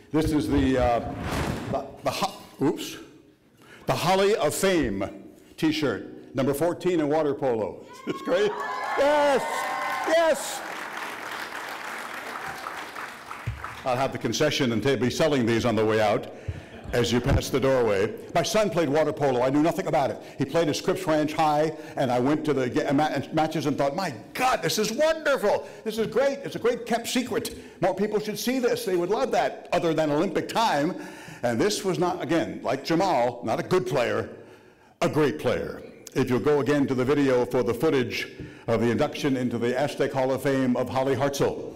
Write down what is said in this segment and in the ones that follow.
This is the Holly of Fame t-shirt, number 14 in water polo. It's great. Yes, yes. I'll have the concession and be selling these on the way out as you pass the doorway. My son played water polo. I knew nothing about it. He played at Scripps Ranch High, and I went to the matches and thought, my God, this is wonderful. This is great. It's a great kept secret. More people should see this. They would love that other than Olympic time. And this was not, again, like Jamal, not a good player, a great player. If you'll go again to the video for the footage of the induction into the Aztec Hall of Fame of Holly Hartzell.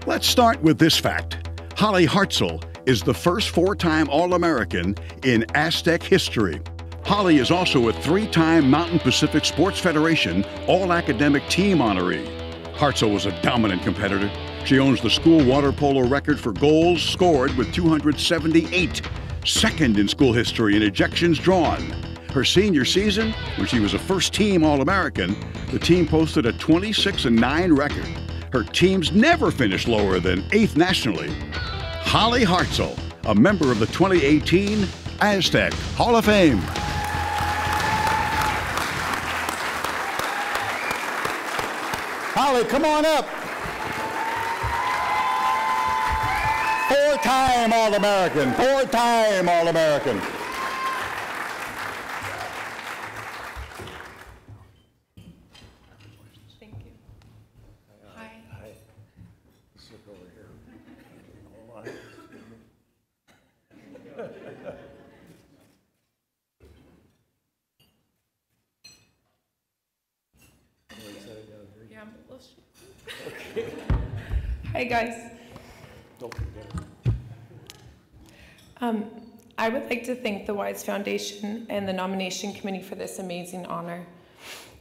Let's start with this fact. Holly Hartzell is the first 4-time All-American in Aztec history. Holly is also a 3-time Mountain Pacific Sports Federation All-Academic Team honoree. Hartzell was a dominant competitor. She owns the school water polo record for goals scored with 278, second in school history in ejections drawn. Her senior season, when she was a first-team All-American, the team posted a 26-9 record. Her teams never finished lower than 8th nationally. Holly Hartzell, a member of the 2018 Aztec Hall of Fame. Holly, come on up. 4-time All-American, 4-time All-American. Hi guys. Don't forget it. I would like to thank the Wise Foundation and the nomination committee for this amazing honor.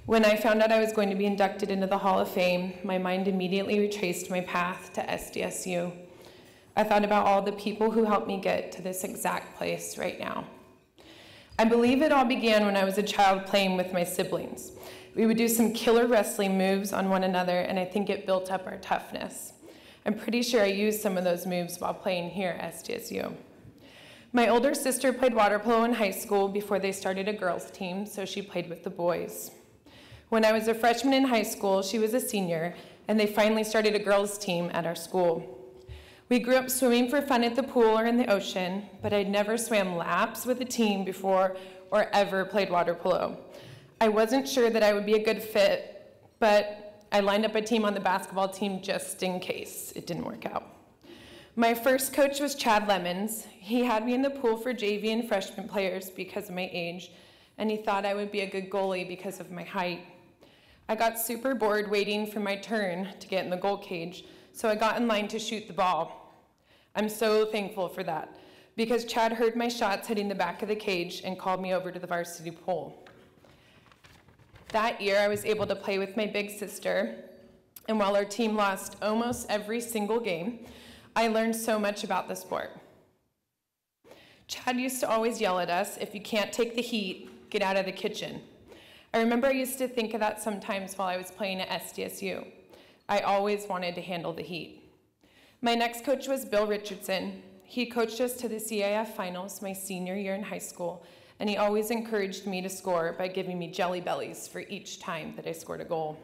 When I found out I was going to be inducted into the Hall of Fame, my mind immediately retraced my path to Sdsu. I thought about all the people who helped me get to this exact place right now. I believe it all began when I was a child playing with my siblings. We would do some killer wrestling moves on one another, and I think it built up our toughness. I'm pretty sure I used some of those moves while playing here at Sdsu. My older sister played water polo in high school before they started a girls' team, so she played with the boys. When I was a freshman in high school, she was a senior, and they finally started a girls' team at our school. We grew up swimming for fun at the pool or in the ocean, but I'd never swam laps with a team before or ever played water polo. I wasn't sure that I would be a good fit, but I lined up a team on the basketball team just in case it didn't work out. My first coach was Chad Lemons. He had me in the pool for JV and freshman players because of my age, and he thought I would be a good goalie because of my height. I got super bored waiting for my turn to get in the goal cage, so I got in line to shoot the ball. I'm so thankful for that, because Chad heard my shots hitting the back of the cage and called me over to the varsity pool. That year, I was able to play with my big sister, and while our team lost almost every single game, I learned so much about the sport. Chad used to always yell at us, "If you can't take the heat, get out of the kitchen." I remember I used to think of that sometimes while I was playing at Sdsu. I always wanted to handle the heat. My next coach was Bill Richardson. He coached us to the CIF finals my senior year in high school, and he always encouraged me to score by giving me jelly bellies for each time that I scored a goal.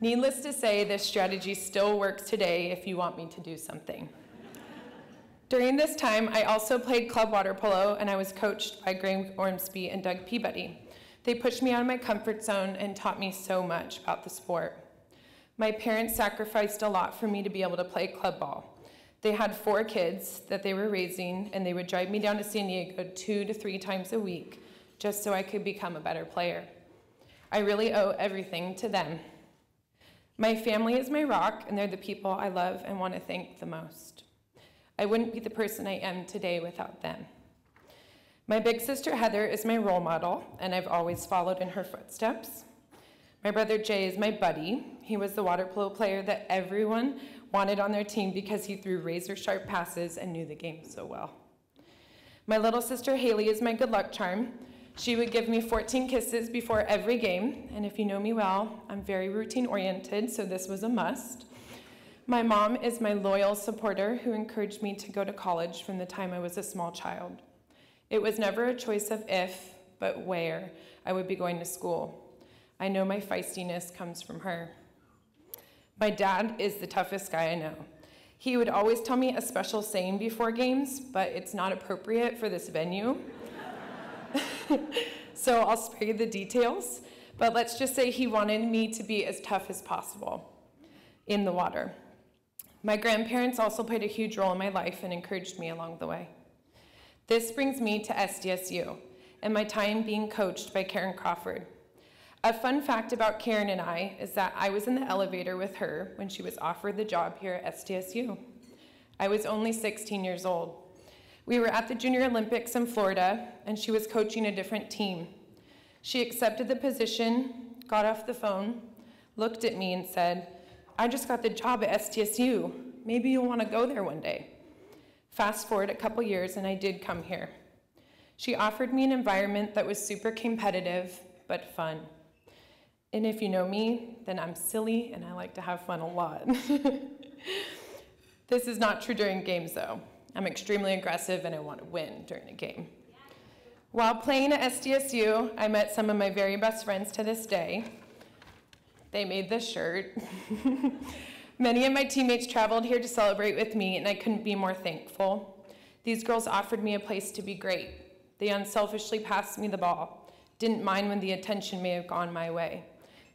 Needless to say, this strategy still works today if you want me to do something. During this time, I also played club water polo, and I was coached by Greg Ormsby and Doug Peabody. They pushed me out of my comfort zone and taught me so much about the sport. My parents sacrificed a lot for me to be able to play club ball. They had 4 kids that they were raising, and they would drive me down to San Diego 2 to 3 times a week just so I could become a better player. I really owe everything to them. My family is my rock, and they're the people I love and want to thank the most. I wouldn't be the person I am today without them. My big sister Heather is my role model, and I've always followed in her footsteps. My brother Jay is my buddy. He was the water polo player that everyone wanted on their team because he threw razor-sharp passes and knew the game so well. My little sister Haley is my good luck charm. She would give me 14 kisses before every game, and if you know me well, I'm very routine-oriented, so this was a must. My mom is my loyal supporter who encouraged me to go to college from the time I was a small child. It was never a choice of if, but where I would be going to school. I know my feistiness comes from her. My dad is the toughest guy I know. He would always tell me a special saying before games, but it's not appropriate for this venue. So I'll spare you the details, but let's just say he wanted me to be as tough as possible in the water. My grandparents also played a huge role in my life and encouraged me along the way. This brings me to Sdsu and my time being coached by Karen Crawford. A fun fact about Karen and I is that I was in the elevator with her when she was offered the job here at Sdsu. I was only 16 years old. We were at the Junior Olympics in Florida, and she was coaching a different team. She accepted the position, got off the phone, looked at me and said, "I just got the job at Sdsu. Maybe you'll want to go there one day." Fast forward a couple years, and I did come here. She offered me an environment that was super competitive, but fun. And if you know me, then I'm silly and I like to have fun a lot. This is not true during games though. I'm extremely aggressive and I want to win during a game. While playing at Sdsu, I met some of my very best friends to this day. They made this shirt. Many of my teammates traveled here to celebrate with me and I couldn't be more thankful. These girls offered me a place to be great. They unselfishly passed me the ball, didn't mind when the attention may have gone my way.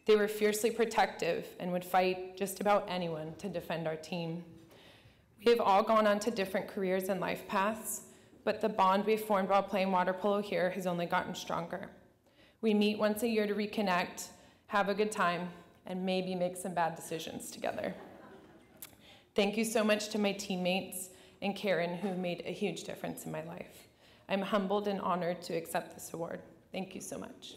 They were fiercely protective and would fight just about anyone to defend our team. We have all gone on to different careers and life paths, but the bond we formed while playing water polo here has only gotten stronger. We meet once a year to reconnect, have a good time, and maybe make some bad decisions together. Thank you so much to my teammates and Karen, who made a huge difference in my life. I'm humbled and honored to accept this award. Thank you so much.